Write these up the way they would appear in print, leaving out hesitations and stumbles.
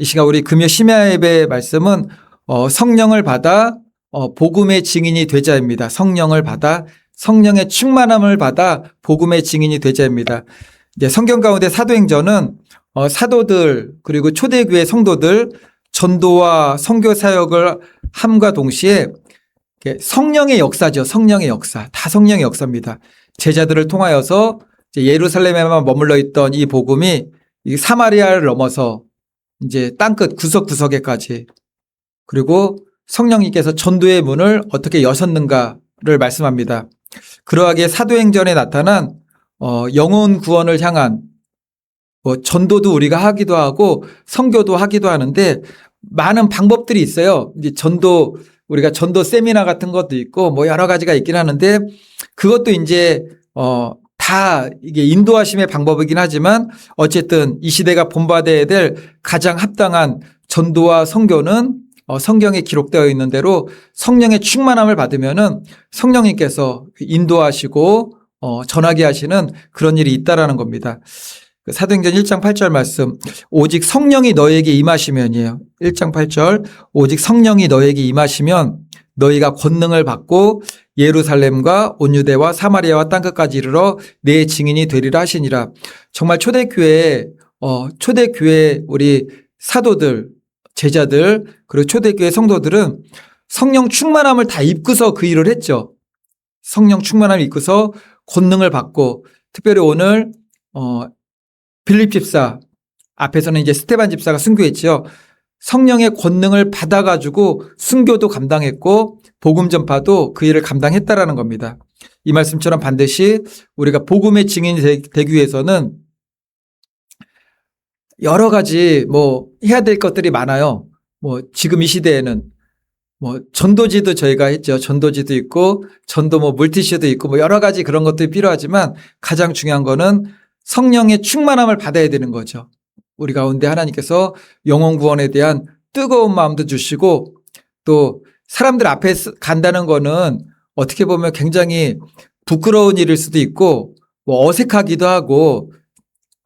이 시간 우리 금요 심야 예배 말씀은 성령을 받아 복음의 증인이 되자입니다. 성령을 받아 성령의 충만함을 받아 복음의 증인이 되자입니다. 이제 성경 가운데 사도행전은 사도들 그리고 초대교회 성도들 전도와 선교 사역을 함과 동시에 성령의 역사죠. 성령의 역사. 다 성령의 역사입니다. 제자들을 통하여서 예루살렘에만 머물러 있던 이 복음이 사마리아를 넘어서 이제 땅끝 구석구석에까지 그리고 성령님께서 전도의 문을 어떻게 여셨는가를 말씀합니다. 그러하기에 사도행전에 나타난 영혼 구원을 향한 전도도 우리가 하기도 하고 선교도 하기도 하는데 많은 방법들이 있어요. 이제 우리가 전도 세미나 같은 것도 있고 여러 가지가 있긴 하는데 그것도 이제 다 이게 인도하심의 방법이긴 하지만 어쨌든 이 시대가 본받아야 될 가장 합당한 전도와 선교는 성경에 기록되어 있는 대로 성령의 충만함을 받으면은 성령님께서 인도하시고 전하게 하시는 그런 일이 있다라는 겁니다. 사도행전 1장 8절 말씀 오직 성령이 너에게 임하시면이에요. 1장 8절 오직 성령이 너에게 임하시면 너희가 권능을 받고 예루살렘과 온 유대와 사마리아와 땅끝까지 이르러 내 증인이 되리라 하시니라. 정말 초대교회 우리 사도들 제자들 그리고 초대교회 성도들은 성령 충만함을 다 입고서 그 일을 했죠. 성령 충만함을 입고서 권능을 받고 특별히 오늘 빌립 집사 앞에서는 이제 스테반 집사가 순교했죠. 성령의 권능을 받아가지고 순교도 감당했고 복음 전파도 그 일을 감당했다라는 겁니다. 이 말씀처럼 반드시 우리가 복음의 증인이 되기 위해서는 여러 가지 해야 될 것들이 많아요. 지금 이 시대에는 전도지도 저희가 했죠. 전도지도 있고 전도 물티슈도 있고 여러 가지 그런 것들이 필요하지만 가장 중요한 거는 성령의 충만함을 받아야 되는 거죠. 우리 가운데 하나님께서 영혼 구원에 대한 뜨거운 마음도 주시고 또 사람들 앞에 간다는 거는 어떻게 보면 굉장히 부끄러운 일일 수도 있고 어색하기도 하고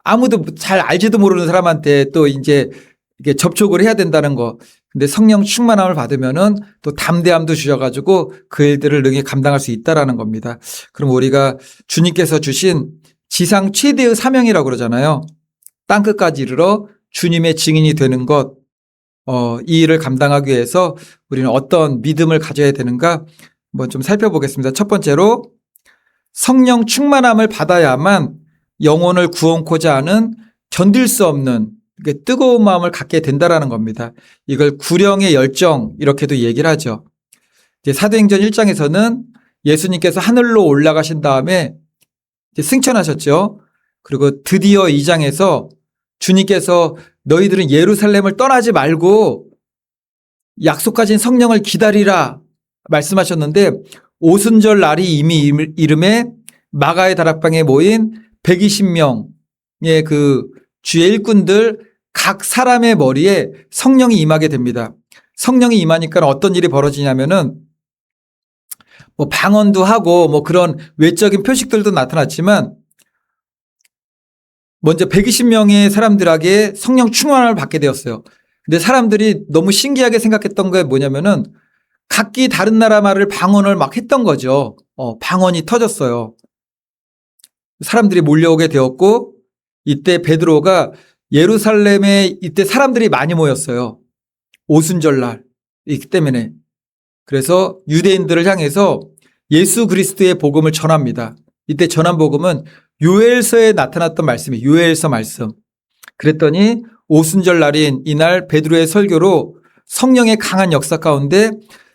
아무도 잘 알지도 모르는 사람한테 또 이제 이게 접촉을 해야 된다는 거. 근데 성령 충만함을 받으면은 또 담대함도 주셔가지고 그 일들을 능히 감당할 수 있다라는 겁니다. 그럼 우리가 주님께서 주신 지상 최대의 사명이라고 그러잖아요. 땅끝까지 이르러 주님의 증인이 되는 것, 이 일을 감당하기 위해서 우리는 어떤 믿음을 가져야 되는가 한번 좀 살펴보겠습니다. 첫 번째로 성령 충만함을 받아야만 영혼을 구원코자 하는 견딜 수 없는 뜨거운 마음을 갖게 된다라는 겁니다. 이걸 구령의 열정 이렇게도 얘기를 하죠. 이제 사도행전 1장에서는 예수님께서 하늘로 올라가신 다음에 이제 승천하셨죠. 그리고 드디어 2장에서 주님께서 너희들은 예루살렘을 떠나지 말고 약속하신 성령을 기다리라 말씀하셨는데 오순절 날이 이미 이름에 마가의 다락방에 모인 120명의 그 주의 일꾼들 각 사람의 머리에 성령이 임하게 됩니다. 성령이 임하니까 어떤 일이 벌어지냐면은 방언도 하고 그런 외적인 표식들도 나타났지만 먼저 120명의 사람들에게 성령 충만함을 받게 되었어요. 근데 사람들이 너무 신기하게 생각했던 게 뭐냐면은 각기 다른 나라 말을 방언을 막 했던 거죠. 방언이 터졌어요. 사람들이 몰려오게 되었고 이때 베드로가 예루살렘에 이때 사람들이 많이 모였어요. 오순절날 있기 때문에. 그래서 유대인들을 향해서 예수 그리스도의 복음을 전합니다. 이때 전한 복음은 요엘서에 나타났던 말씀이에요. 요엘서 말씀. 그랬더니 오순절 날인 이날 베드로의 설교로 성령의 강한 역사 가운데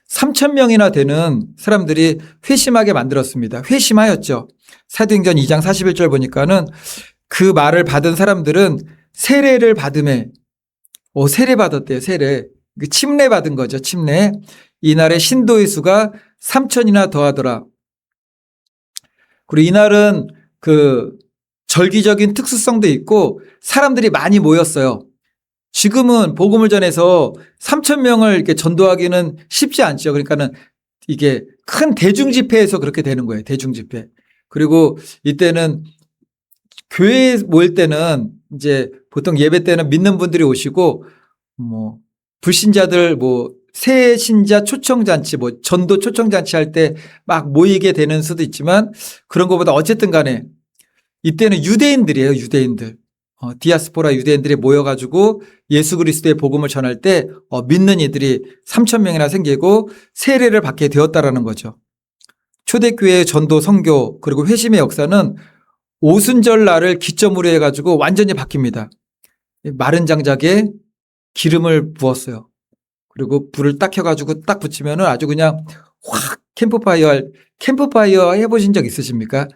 3,000명이나 되는 사람들이 회심하게 만들었습니다. 회심하였죠. 사도행전 2장 41절 보니까는 그 말을 받은 사람들은 세례를 받음에 세례 받았대요. 세례. 침례 받은 거죠. 침례. 이날의 신도의 수가 3,000이나 더하더라. 그리고 이날은 그 절기적인 특수성도 있고 사람들이 많이 모였어요. 지금은 복음을 전해서 3,000명을 이렇게 전도하기는 쉽지 않죠. 그러니까는 이게 큰 대중 집회에서 그렇게 되는 거예요. 대중 집회. 그리고 이때는 교회에 모일 때는 이제 보통 예배 때는 믿는 분들이 오시고 뭐 불신자들 뭐 새신자 초청잔치 뭐 전도 초청잔치 할 때 막 모이게 되는 수도 있지만 그런 것보다 어쨌든 간에 이때는 유대인들이에요. 유대인들. 디아스포라 유대인들이 모여가지고 예수 그리스도의 복음을 전할 때 믿는 이들이 3,000명이나 생기고 세례를 받게 되었다라는 거죠. 초대교회의 전도 선교 그리고 회심의 역사는 오순절 날을 기점으로 해가지고 완전히 바뀝니다. 마른 장작에 기름을 부었어요. 그리고 불을 딱 켜가지고 딱 붙이면은 아주 그냥 확 캠프파이어 해보신 적 있으십니까?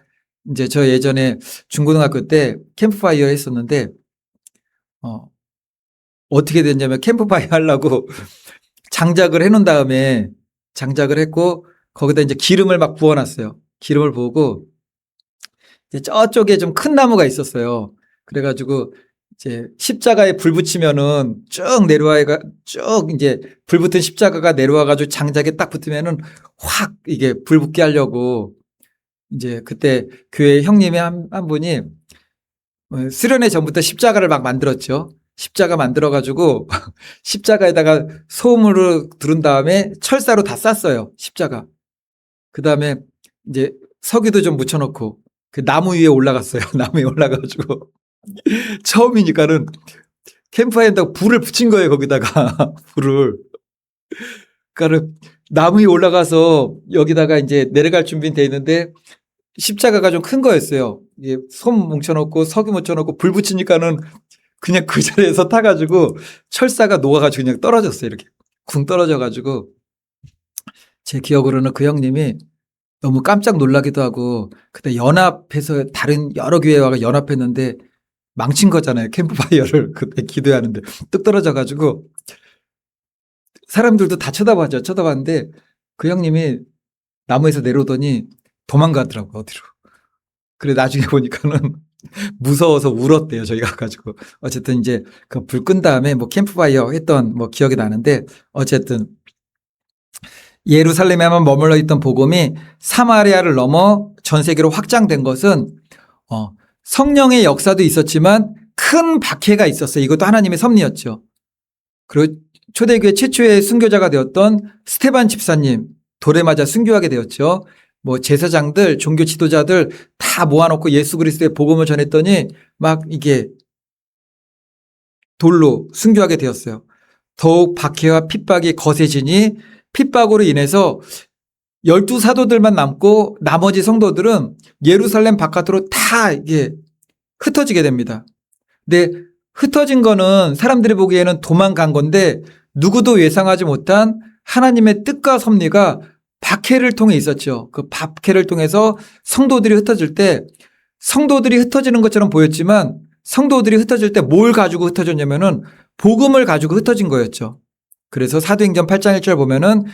이제 저 예전에 중고등학교 때 캠프파이어 했었는데, 어떻게 됐냐면 캠프파이어 하려고 장작을 해놓은 다음에 장작을 했고 거기다 이제 기름을 막 부어놨어요. 기름을 부고 이제 저쪽에 좀 큰 나무가 있었어요. 그래가지고 이제 십자가에 불 붙이면은 쭉 이제 불 붙은 십자가가 내려와가지고 장작에 딱 붙으면은 확 이게 불 붙게 하려고 이제 그때 교회 형님이 한 분이 수련회 전부터 십자가를 막 만들었죠. 십자가 만들어가지고 십자가에다가 소금으로 두른 다음에 철사로 다 쌌어요. 십자가. 그 다음에 이제 서기도 좀 묻혀놓고 그 나무 위에 올라갔어요. 나무 위에 올라가가지고 처음이니까는 캠프파이어에다가 불을 붙인 거예요. 거기다가 불을. 그러니까는 나무 위에 올라가서 여기다가 이제 내려갈 준비는 돼 있는데 십자가가 좀 큰 거였어요. 이게 솜 뭉쳐놓고 석유 뭉쳐놓고 불 붙이니까는 그냥 그 자리에서 타가지고 철사가 녹아가지고 그냥 떨어졌어요. 이렇게 쿵 떨어져가지고 제 기억으로는 그 형님이 너무 깜짝 놀라기도 하고 그때 연합해서 다른 여러 교회와 연합했는데 망친 거잖아요. 캠프파이어를 그때 기도하는데 뚝 떨어져가지고 사람들도 다 쳐다봤는데 그 형님이 나무에서 내려오더니 도망가더라고 어디로. 그래 나중에 보니까는 무서워서 울었대요. 저희가 가가지고 어쨌든 이제 그 불 끈 다음에 뭐 캠프파이어 했던 뭐 기억이 나는데 어쨌든 예루살렘에만 머물러 있던 복음이 사마리아를 넘어 전 세계로 확장된 것은 성령의 역사도 있었지만 큰 박해가 있었어요. 이것도 하나님의 섭리였죠. 그리고 초대교회 최초의 순교자가 되었던 스테반 집사님 돌에 맞아 순교하게 되었죠. 뭐 제사장들, 종교 지도자들 다 모아놓고 예수 그리스도의 복음을 전했더니 막 이게 돌로 순교하게 되었어요. 더욱 박해와 핍박이 거세지니 핍박으로 인해서 12사도들만 남고 나머지 성도들은 예루살렘 바깥으로 다 이게 흩어지게 됩니다. 근데 흩어진 거는 사람들이 보기에는 도망간 건데 누구도 예상하지 못한 하나님의 뜻과 섭리가 박해를 통해 있었죠. 그 박해를 통해서 성도들이 흩어질 때 성도들이 흩어지는 것처럼 보였지만 성도들이 흩어질 때 뭘 가지고 흩어졌냐면은 복음을 가지고 흩어진 거였죠. 그래서 사도행전 8장 1절 보면은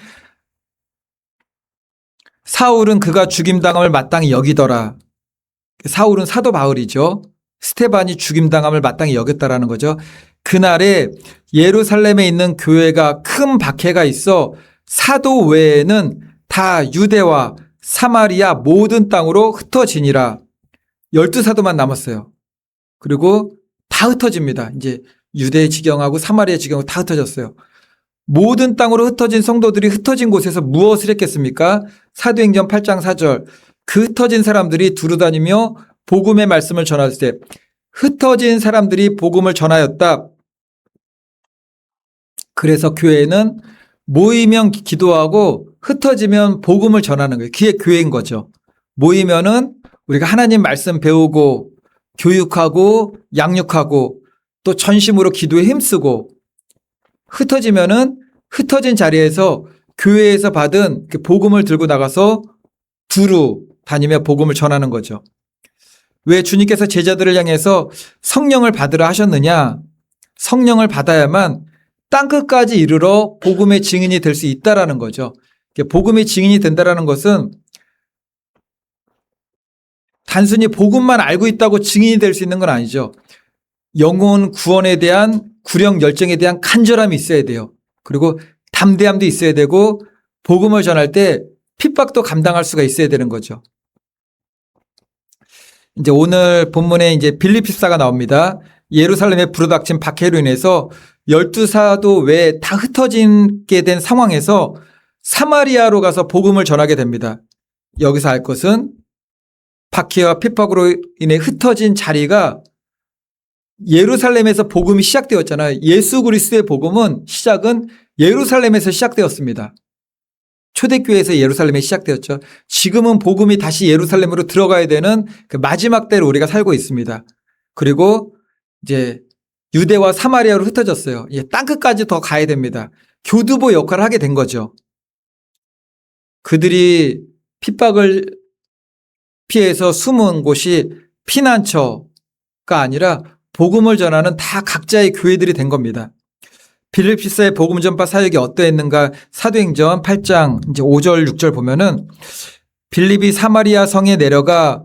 사울은 그가 죽임당함을 마땅히 여기더라. 사울은 사도 바울이죠. 스테반이 죽임당함을 마땅히 여겼다라는 거죠. 그날에 예루살렘에 있는 교회가 큰 박해가 있어 사도 외에는 다 유대와 사마리아 모든 땅으로 흩어지니라. 12사도만 남았어요. 그리고 다 흩어집니다. 이제 유대 지경하고 사마리아 지경하고 다 흩어졌어요. 모든 땅으로 흩어진 성도들이 흩어진 곳에서 무엇을 했겠습니까? 사도행전 8장 4절. 그 흩어진 사람들이 두루다니며 복음의 말씀을 전할 때 흩어진 사람들이 복음을 전하였다. 그래서 교회는 모이면 기도하고 흩어지면 복음을 전하는 거예요. 그게 교회인 거죠. 모이면은 우리가 하나님 말씀 배우고 교육하고 양육하고 또 전심으로 기도에 힘쓰고 흩어지면은 흩어진 자리에서 교회에서 받은 그 복음을 들고 나가서 두루 다니며 복음을 전하는 거죠. 왜 주님께서 제자들을 향해서 성령을 받으라 하셨느냐? 성령을 받아야만 땅끝까지 이르러 복음의 증인이 될 수 있다라는 거죠. 복음의 증인이 된다라는 것은 단순히 복음만 알고 있다고 증인이 될 수 있는 건 아니죠. 영혼 구원에 대한 구령 열정에 대한 간절함이 있어야 돼요. 그리고 담대함도 있어야 되고 복음을 전할 때 핍박도 감당할 수가 있어야 되는 거죠. 이제 오늘 본문에 이제 빌립 집사가 나옵니다. 예루살렘에 불어닥친 박해로 인해서 12사도 외에 다 흩어지게 된 상황에서 사마리아로 가서 복음을 전하게 됩니다. 여기서 알 것은 박해와 핍박으로 인해 흩어진 자리가 예루살렘에서 복음이 시작되었잖아요. 예수 그리스도의 복음은 시작은 예루살렘에서 시작되었습니다. 초대교회에서 예루살렘에 시작되었죠. 지금은 복음이 다시 예루살렘으로 들어가야 되는 그 마지막 때를 우리가 살고 있습니다. 그리고 이제 유대와 사마리아로 흩어졌어요. 땅끝까지 더 가야 됩니다. 교두보 역할을 하게 된 거죠. 그들이 핍박을 피해서 숨은 곳이 피난처가 아니라 복음을 전하는 다 각자의 교회들이 된 겁니다. 빌립보서의 복음 전파 사역이 어떠했는가? 사도행전 8장 이제 5절 6절 보면은 빌립이 사마리아 성에 내려가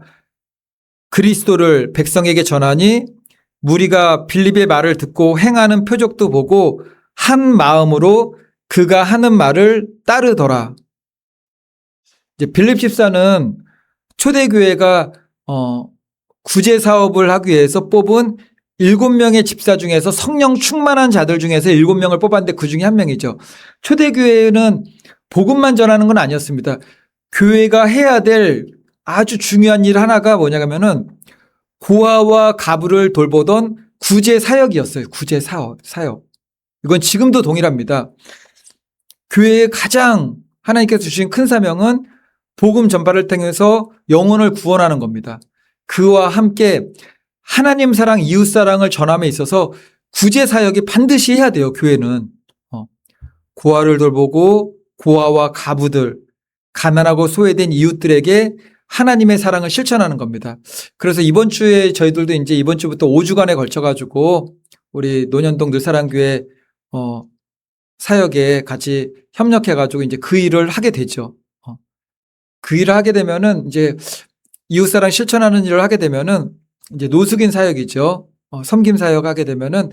그리스도를 백성에게 전하니 무리가 빌립의 말을 듣고 행하는 표적도 보고 한 마음으로 그가 하는 말을 따르더라. 이제 빌립 집사는 초대교회가 구제 사업을 하기 위해서 뽑은 7명의 집사 중에서 성령 충만한 자들 중에서 7명을 뽑았는데 그 중에 한 명이죠. 초대교회는 복음만 전하는 건 아니었습니다. 교회가 해야 될 아주 중요한 일 하나가 뭐냐면은 고아와 가부를 돌보던 구제 사역이었어요. 구제 사역. 이건 지금도 동일합니다. 교회의 가장 하나님께서 주신 큰 사명은 복음 전파를 통해서 영혼을 구원하는 겁니다. 그와 함께 하나님 사랑, 이웃 사랑을 전함에 있어서 구제 사역이 반드시 해야 돼요. 교회는 고아를 돌보고 고아와 가부들, 가난하고 소외된 이웃들에게 하나님의 사랑을 실천하는 겁니다. 그래서 이번 주에 저희들도 이제 이번 주부터 5주간에 걸쳐가지고 우리 논현동 늘사랑교회 사역에 같이 협력해가지고 이제 그 일을 하게 되죠. 그 일을 하게 되면은 이제 이웃사랑 실천하는 일을 하게 되면은 이제 노숙인 사역이죠. 섬김 사역 하게 되면은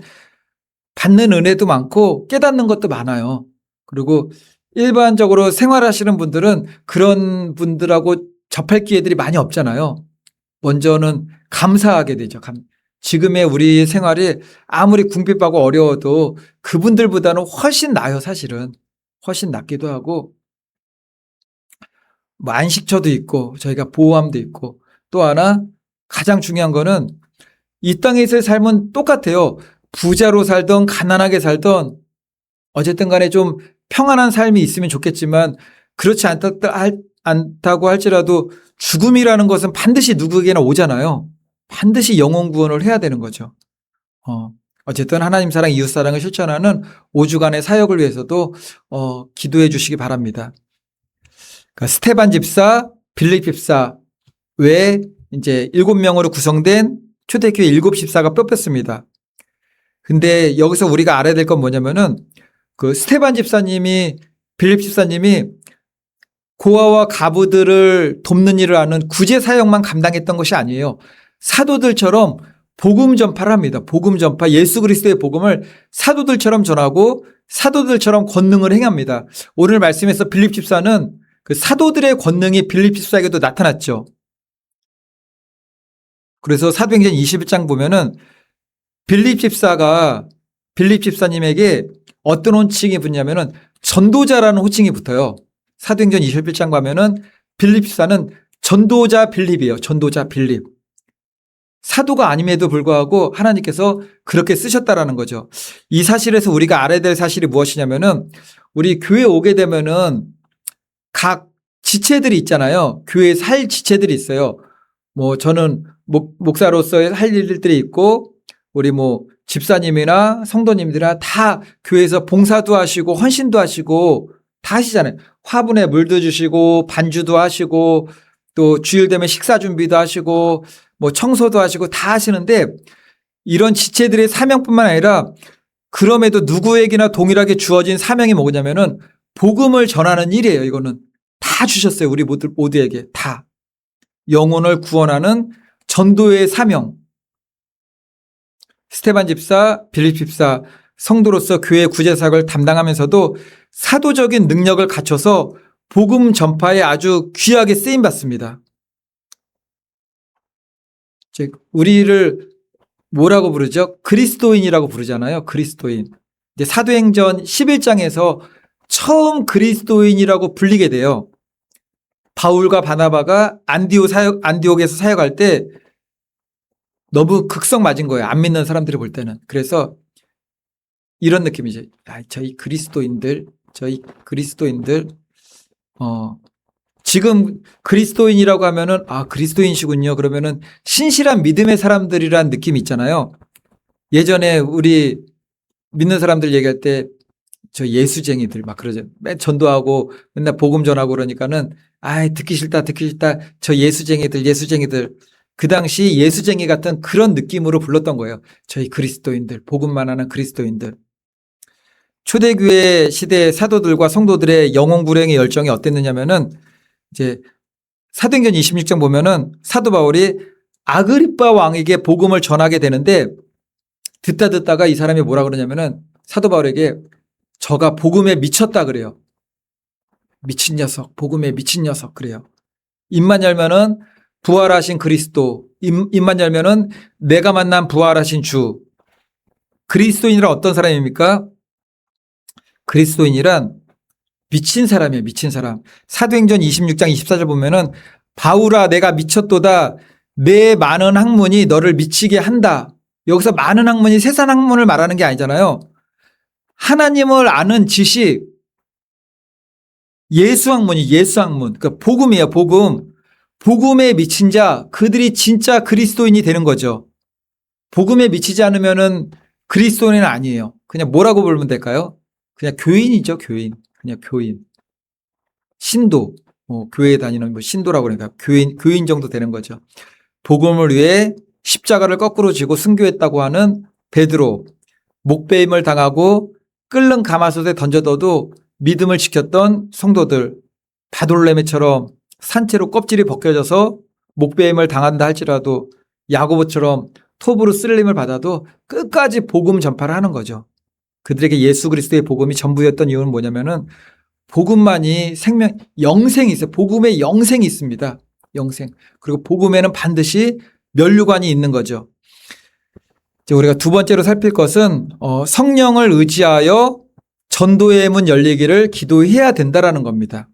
받는 은혜도 많고 깨닫는 것도 많아요. 그리고 일반적으로 생활하시는 분들은 그런 분들하고 접할 기회들이 많이 없잖아요. 먼저는 감사하게 되죠. 지금의 우리 생활이 아무리 궁핍하고 어려워도 그분들보다는 훨씬 나아요, 사실은. 훨씬 낫기도 하고. 뭐 안식처도 있고 저희가 보호함도 있고 또 하나 가장 중요한 거는 이 땅에서의 삶은 똑같아요. 부자로 살던 가난하게 살던 어쨌든 간에 좀 평안한 삶이 있으면 좋겠지만 그렇지 않다고 할지라도 죽음이라는 것은 반드시 누구에게나 오잖아요. 반드시 영혼 구원을 해야 되는 거죠. 어쨌든 하나님 사랑, 이웃 사랑을 실천하는 5주간의 사역을 위해서도 기도해 주시기 바랍니다. 그러니까 스테반 집사, 빌립 집사 외에 이제 7명으로 구성된 초대교회 7집사가 뽑혔습니다. 근데 여기서 우리가 알아야 될 건 뭐냐면은 그 스테반 집사님이 빌립 집사님이 고아와 가부들을 돕는 일을 하는 구제 사역만 감당했던 것이 아니에요. 사도들처럼 복음 전파를 합니다. 복음 전파, 예수 그리스도의 복음을 사도들처럼 전하고 사도들처럼 권능을 행합니다. 오늘 말씀에서 빌립 집사는 그 사도들의 권능이 빌립 집사에게도 나타났죠. 그래서 사도행전 21장 보면은 빌립 집사님에게 어떤 호칭이 붙냐면은 전도자라는 호칭이 붙어요. 사도행전 21장 가면은 빌립 집사는 전도자 빌립이에요. 전도자 빌립. 사도가 아님에도 불구하고 하나님께서 그렇게 쓰셨다라는 거죠. 이 사실에서 우리가 알아야 될 사실이 무엇이냐면은 우리 교회 오게 되면은 각 지체들이 있잖아요. 교회에 살 지체들이 있어요. 뭐 저는 목사로서의 할 일들이 있고 우리 뭐 집사님이나 성도님들이나 다 교회에서 봉사도 하시고 헌신도 하시고 다 하시잖아요. 화분에 물도 주시고 반주도 하시고 또 주일 되면 식사 준비도 하시고 뭐 청소도 하시고 다 하시는데 이런 지체들의 사명뿐만 아니라 그럼에도 누구에게나 동일하게 주어진 사명이 뭐냐면은 복음을 전하는 일이에요. 이거는 다 주셨어요. 우리 모두에게 다. 영혼을 구원하는 전도의 사명. 스테반 집사, 빌립 집사, 성도로서 교회 구제 사역을 담당하면서도 사도적인 능력을 갖춰서 복음 전파에 아주 귀하게 쓰임 받습니다. 즉 우리를 뭐라고 부르죠? 그리스도인이라고 부르잖아요. 그리스도인. 이제 사도행전 11장에서 처음 그리스도인이라고 불리게 돼요. 바울과 바나바가 안디옥에서 사역할 때 너무 극성 맞은 거예요. 안 믿는 사람들이 볼 때는. 그래서 이런 느낌이죠. 저희 그리스도인들, 지금 그리스도인이라고 하면은, 그리스도인이시군요. 그러면은 신실한 믿음의 사람들이란 느낌이 있잖아요. 예전에 우리 믿는 사람들 얘기할 때 저 예수쟁이들 막 그러죠. 맨 전도하고 맨날 복음 전하고 그러니까는 듣기 싫다. 저 예수쟁이들. 그 당시 예수쟁이 같은 그런 느낌으로 불렀던 거예요. 저희 그리스도인들, 복음만 하는 그리스도인들. 초대교회 시대의 사도들과 성도들의 영혼 구령의 열정이 어땠느냐면은 이제 사도행전 26장 보면은 사도 바울이 아그리빠 왕에게 복음을 전하게 되는데 듣다가 이 사람이 뭐라 그러냐면은 사도 바울에게 저가 복음에 미쳤다 그래요. 미친 녀석, 복음에 미친 녀석 그래요. 입만 열면은 부활하신 그리스도, 입만 열면은 내가 만난 부활하신 주. 그리스도인이란 어떤 사람입니까? 그리스도인이란 미친 사람이에요. 미친 사람. 사도행전 26장 24절 보면은 바울아 내가 미쳤도다. 내 많은 학문이 너를 미치게 한다. 여기서 많은 학문이 세상 학문을 말하는 게 아니잖아요. 하나님을 아는 지식, 예수 학문. 그러니까 복음이에요. 복음에 미친 자, 그들이 진짜 그리스도인이 되는 거죠. 복음에 미치지 않으면은 그리스도인은 아니에요. 그냥 뭐라고 부르면 될까요? 그냥 교인이죠. 그냥 교인. 신도. 교회에 다니는 신도라고 그러니까 교인 정도 되는 거죠. 복음을 위해 십자가를 거꾸로 지고 순교했다고 하는 베드로, 목베임을 당하고 끓는 가마솥에 던져둬도 믿음을 지켰던 성도들, 바돌레메처럼 산채로 껍질이 벗겨져서 목베임을 당한다 할지라도 야고보처럼 톱으로 쓸림을 받아도 끝까지 복음 전파를 하는 거죠. 그들에게 예수 그리스도의 복음이 전부였던 이유는 뭐냐면은 복음만이 영생이 있어요. 복음에 영생이 있습니다. 영생. 그리고 복음에는 반드시 면류관이 있는 거죠. 이제 우리가 두 번째로 살필 것은 성령을 의지하여 전도의 문 열리기를 기도해야 된다라는 겁니다.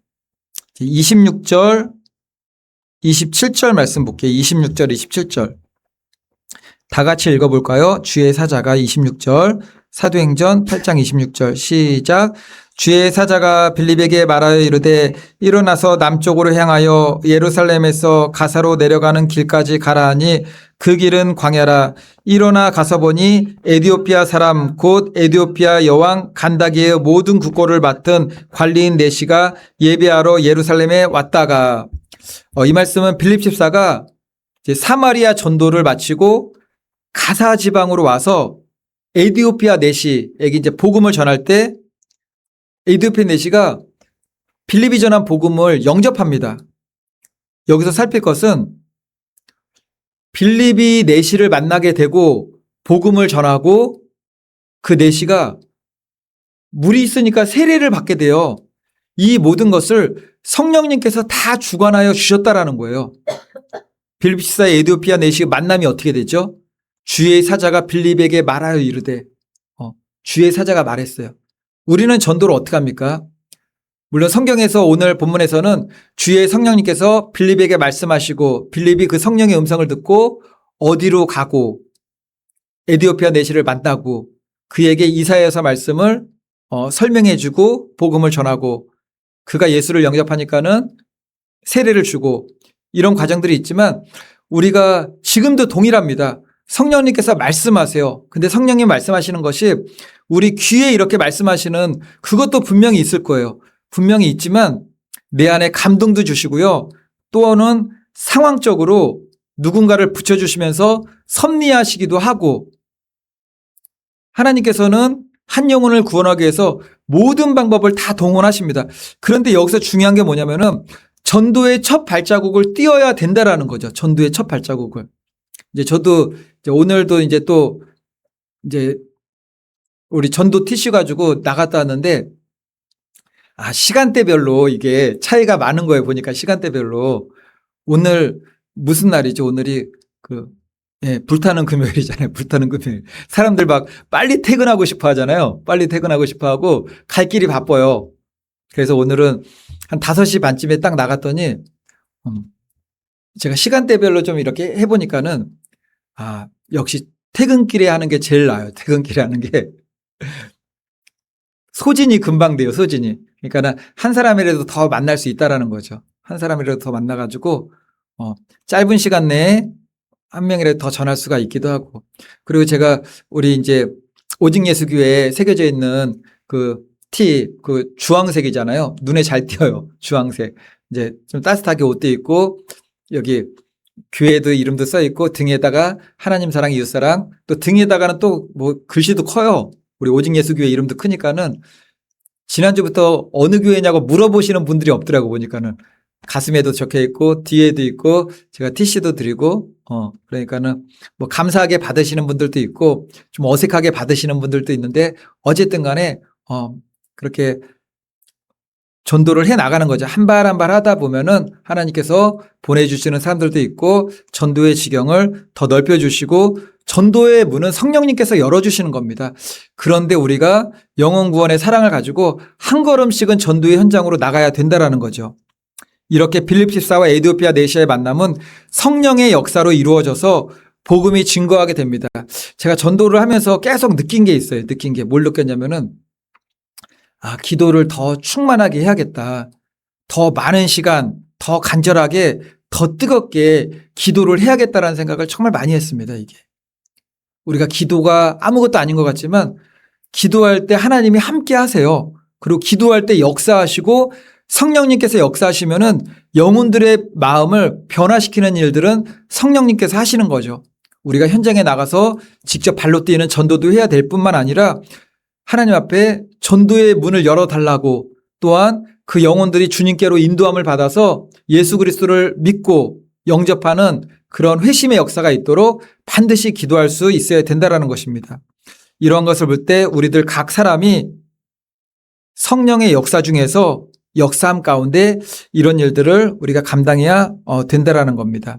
26절, 27절 말씀 볼게요. 26절, 27절. 다 같이 읽어볼까요? 주의 사자가 26절, 사도행전 8장 26절 시작. 주의 사자가 빌립에게 말하여 이르되 일어나서 남쪽으로 향하여 예루살렘에서 가사로 내려가는 길까지 가라 하니 그 길은 광야라. 일어나 가서 보니 에디오피아 사람 곧 에디오피아 여왕 간다기의 모든 국고를 맡은 관리인 네시가 예배하러 예루살렘에 왔다가 이 말씀은 빌립 집사가 이제 사마리아 전도를 마치고 가사 지방으로 와서 에디오피아 네시에게 이제 복음을 전할 때 에디오피아 네시가 빌립이 전한 복음을 영접합니다. 여기서 살필 것은 빌립이 네시를 만나게 되고 복음을 전하고 그 네시가 물이 있으니까 세례를 받게 돼요. 이 모든 것을 성령님께서 다 주관하여 주셨다라는 거예요. 빌립 집사의 에디오피아 네시의 만남이 어떻게 되죠? 주의 사자가 빌립에게 말하여 이르되 주의 사자가 말했어요. 우리는 전도를 어떻게 합니까? 물론 성경에서 오늘 본문에서는 주의 성령님께서 빌립에게 말씀하시고 빌립이 그 성령의 음성을 듣고 어디로 가고 에디오피아 네시를 만나고 그에게 이사야서 말씀을 설명해주고 복음을 전하고 그가 예수를 영접하니까는 세례를 주고 이런 과정들이 있지만 우리가 지금도 동일합니다. 성령님께서 말씀하세요. 근데 성령님 말씀하시는 것이 우리 귀에 이렇게 말씀하시는 그것도 분명히 있을 거예요. 분명히 있지만 내 안에 감동도 주시고요. 또는 상황적으로 누군가를 붙여주시면서 섭리하시기도 하고 하나님께서는 한 영혼을 구원하기 위해서 모든 방법을 다 동원하십니다. 그런데 여기서 중요한 게 뭐냐면은 전도의 첫 발자국을 띄어야 된다라는 거죠. 전도의 첫 발자국을. 이제 저도 이제 오늘도 이제 또 이제 우리 전도 티슈 가지고 나갔다 왔는데 시간대별로 이게 차이가 많은 거예요. 보니까 시간대별로 오늘 무슨 날이죠? 오늘이 예, 불타는 금요일이잖아요. 불타는 금요일. 사람들 막 빨리 퇴근하고 싶어 하잖아요. 빨리 퇴근하고 싶어 하고 갈 길이 바빠요. 그래서 오늘은 한 5시 반쯤에 딱 나갔더니 제가 시간대별로 좀 이렇게 해보니까는 역시 퇴근길에 하는 게 제일 나아요. 퇴근길에 하는 게. 소진이 금방 돼요. 소진이. 그러니까 한 사람이라도 더 만날 수 있다라는 거죠. 한 사람이라도 더 만나가지고 짧은 시간 내에 한 명이라도 더 전할 수가 있기도 하고. 그리고 제가 우리 이제 오직 예수교회에 새겨져 있는 그 주황색이잖아요. 눈에 잘 띄어요. 주황색. 이제 좀 따뜻하게 옷도 입고 여기 교회도 이름도 써 있고 등에다가 하나님 사랑 이웃 사랑 또 등에다가는 또 뭐 글씨도 커요. 우리 오직 예수교회 이름도 크니까는 지난주부터 어느 교회냐고 물어보시는 분들이 없더라고 보니까는 가슴에도 적혀 있고 뒤에도 있고 제가 TC도 드리고 그러니까는 뭐 감사하게 받으시는 분들도 있고 좀 어색하게 받으시는 분들도 있는데 어쨌든 간에 그렇게 전도를 해 나가는 거죠. 한 발 한 발 하다 보면은 하나님께서 보내주시는 사람들도 있고 전도의 지경을 더 넓혀주시고 전도의 문은 성령님께서 열어주시는 겁니다. 그런데 우리가 영혼 구원의 사랑을 가지고 한 걸음씩은 전도의 현장으로 나가야 된다라는 거죠. 이렇게 필립 집사와 에디오피아 내시아의 만남은 성령의 역사로 이루어져서 복음이 증거하게 됩니다. 제가 전도를 하면서 계속 느낀 게 있어요. 느낀 게 뭘 느꼈냐면은 기도를 더 충만하게 해야겠다. 더 많은 시간, 더 간절하게, 더 뜨겁게 기도를 해야겠다라는 생각을 정말 많이 했습니다. 이게. 우리가 기도가 아무것도 아닌 것 같지만 기도할 때 하나님이 함께 하세요. 그리고 기도할 때 역사하시고 성령님께서 역사하시면은 영혼들의 마음을 변화시키는 일들은 성령님께서 하시는 거죠. 우리가 현장에 나가서 직접 발로 뛰는 전도도 해야 될 뿐만 아니라 하나님 앞에 전도의 문을 열어달라고 또한 그 영혼들이 주님께로 인도함을 받아서 예수 그리스도를 믿고 영접하는 그런 회심의 역사가 있도록 반드시 기도할 수 있어야 된다는 것입니다. 이런 것을 볼 때 우리들 각 사람이 성령의 역사 중에서 역사함 가운데 이런 일들을 우리가 감당해야 된다는 겁니다.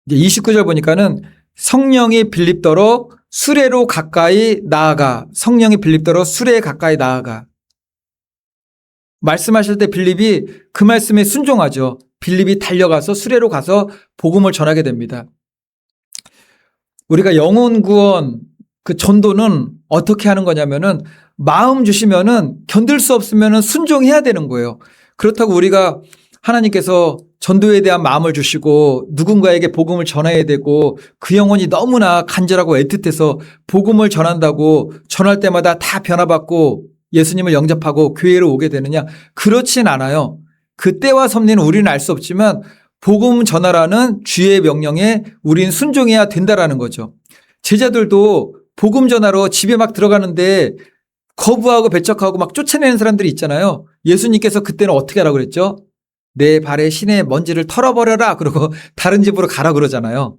이제 29절 보니까는 성령이 빌립더러 수레로 가까이 나아가. 성령이 빌립더러 수레에 가까이 나아가. 말씀하실 때 빌립이 그 말씀에 순종하죠. 빌립이 달려가서 수레로 가서 복음을 전하게 됩니다. 우리가 영혼 구원 그 전도는 어떻게 하는 거냐면은 마음 주시면은 견딜 수 없으면은 순종해야 되는 거예요. 그렇다고 우리가 하나님께서 전도에 대한 마음을 주시고 누군가에게 복음을 전해야 되고 그 영혼이 너무나 간절하고 애틋해서 복음을 전한다고 전할 때마다 다 변화받고 예수님을 영접하고 교회로 오게 되느냐? 그렇진 않아요. 그 때와 섭리는 우리는 알 수 없지만 복음 전하라는 주의 명령에 우린 순종해야 된다라는 거죠. 제자들도 복음 전하러 집에 막 들어가는데 거부하고 배척하고 막 쫓아내는 사람들이 있잖아요. 예수님께서 그때는 어떻게 하라고 그랬죠? 내 발에 신의 먼지를 털어버려라. 그러고 다른 집으로 가라 그러잖아요.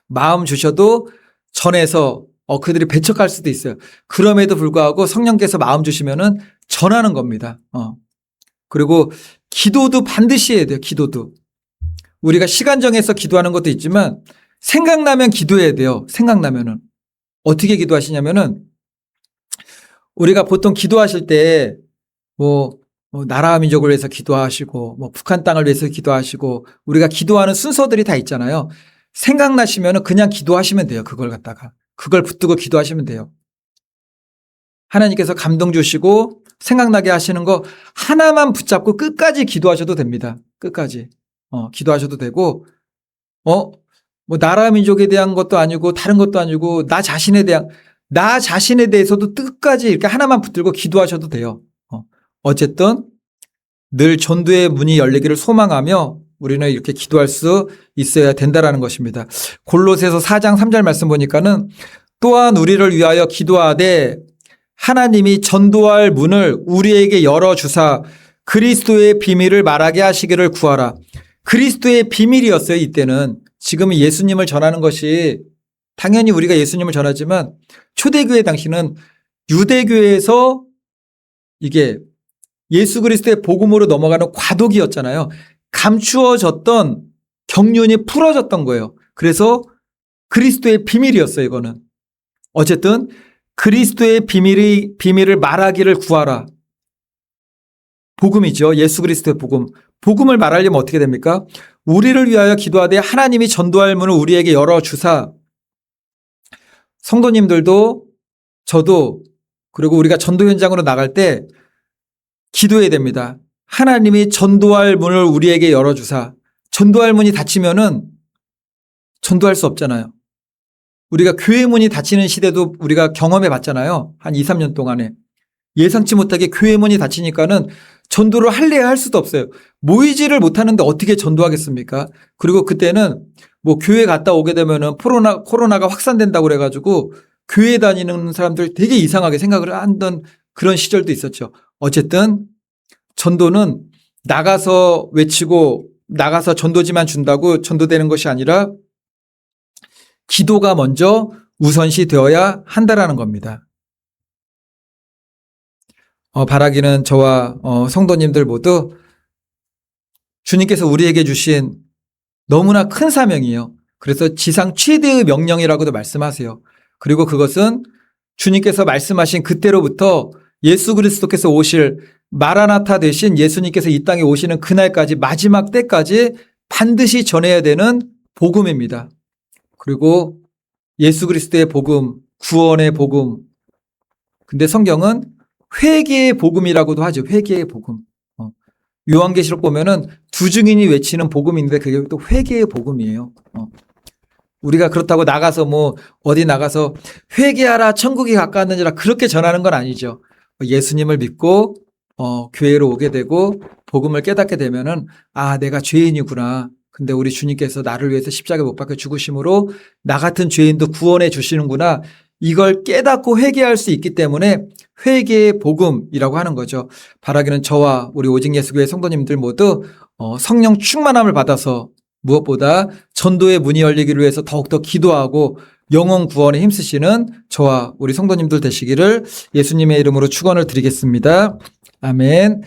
마음 주셔도 전해서 그들이 배척할 수도 있어요. 그럼에도 불구하고 성령께서 마음 주시면은 전하는 겁니다. 그리고 기도도 반드시 해야 돼요. 기도도. 우리가 시간 정해서 기도하는 것도 있지만 생각나면 기도해야 돼요. 생각나면은. 어떻게 기도하시냐면은 우리가 보통 기도하실 때 나라와 민족을 위해서 기도하시고 북한 땅을 위해서 기도하시고 우리가 기도하는 순서들이 다 있잖아요. 생각나시면은 그냥 기도하시면 돼요. 그걸 갖다가. 그걸 붙들고 기도하시면 돼요. 하나님께서 감동 주시고 생각나게 하시는 거 하나만 붙잡고 끝까지 기도하셔도 됩니다. 끝까지. 기도하셔도 되고, 나라 민족에 대한 것도 아니고 다른 것도 아니고 나 자신에 대해서도 끝까지 이렇게 하나만 붙들고 기도하셔도 돼요. 어쨌든 늘 전도의 문이 열리기를 소망하며 우리는 이렇게 기도할 수 있어야 된다라는 것입니다. 골로새서 4장 3절 말씀 보니까는 또한 우리를 위하여 기도하되 하나님이 전도할 문을 우리에게 열어주사 그리스도의 비밀을 말하게 하시기를 구하라. 그리스도의 비밀이었어요. 이때는. 지금은 예수님을 전하는 것이 당연히 우리가 예수님을 전하지만 초대교회 당시는 유대교회에서 이게 예수 그리스도의 복음으로 넘어가는 과도기였잖아요. 감추어졌던 경륜이 풀어졌던 거예요. 그래서 그리스도의 비밀이었어요, 이거는. 어쨌든 그리스도의 비밀을 말하기를 구하라. 복음이죠. 예수 그리스도의 복음. 복음을 말하려면 어떻게 됩니까? 우리를 위하여 기도하되 하나님이 전도할 문을 우리에게 열어주사. 성도님들도 저도 그리고 우리가 전도 현장으로 나갈 때 기도해야 됩니다. 하나님이 전도할 문을 우리에게 열어주사. 전도할 문이 닫히면은 전도할 수 없잖아요. 우리가 교회 문이 닫히는 시대도 우리가 경험해 봤잖아요. 한 2, 3년 동안에. 예상치 못하게 교회 문이 닫히니까는 전도를 할래야 할 수도 없어요. 모이지를 못하는데 어떻게 전도하겠습니까? 그리고 그때는 뭐 교회 갔다 오게 되면은 코로나가 확산된다고 그래가지고 교회 다니는 사람들 되게 이상하게 생각을 하던 그런 시절도 있었죠. 어쨌든 전도는 나가서 외치고 나가서 전도지만 준다고 전도되는 것이 아니라 기도가 먼저 우선시 되어야 한다라는 겁니다. 바라기는 저와 성도님들 모두 주님께서 우리에게 주신 너무나 큰 사명이에요. 그래서 지상 최대의 명령이라고도 말씀하세요. 그리고 그것은 주님께서 말씀하신 그때로부터 예수 그리스도께서 오실 마라나타 되신 예수님께서 이 땅에 오시는 그날까지 마지막 때까지 반드시 전해야 되는 복음입니다. 그리고 예수 그리스도의 복음, 구원의 복음. 근데 성경은 회개의 복음이라고도 하죠. 회개의 복음. 요한계시록 보면은 두 증인이 외치는 복음인데 그게 또 회개의 복음이에요. 우리가 그렇다고 나가서 뭐 어디 나가서 회개하라 천국이 가까웠느니라 그렇게 전하는 건 아니죠. 예수님을 믿고 교회로 오게 되고 복음을 깨닫게 되면은 아 내가 죄인이구나. 근데 우리 주님께서 나를 위해서 십자가에 못 박혀 죽으심으로 나 같은 죄인도 구원해 주시는구나. 이걸 깨닫고 회개할 수 있기 때문에 회개의 복음이라고 하는 거죠. 바라기는 저와 우리 오직 예수교회 성도님들 모두 성령 충만함을 받아서 무엇보다 전도의 문이 열리기를 위해서 더욱더 기도하고 영혼 구원에 힘쓰시는 저와 우리 성도님들 되시기를 예수님의 이름으로 축원을 드리겠습니다. 아멘.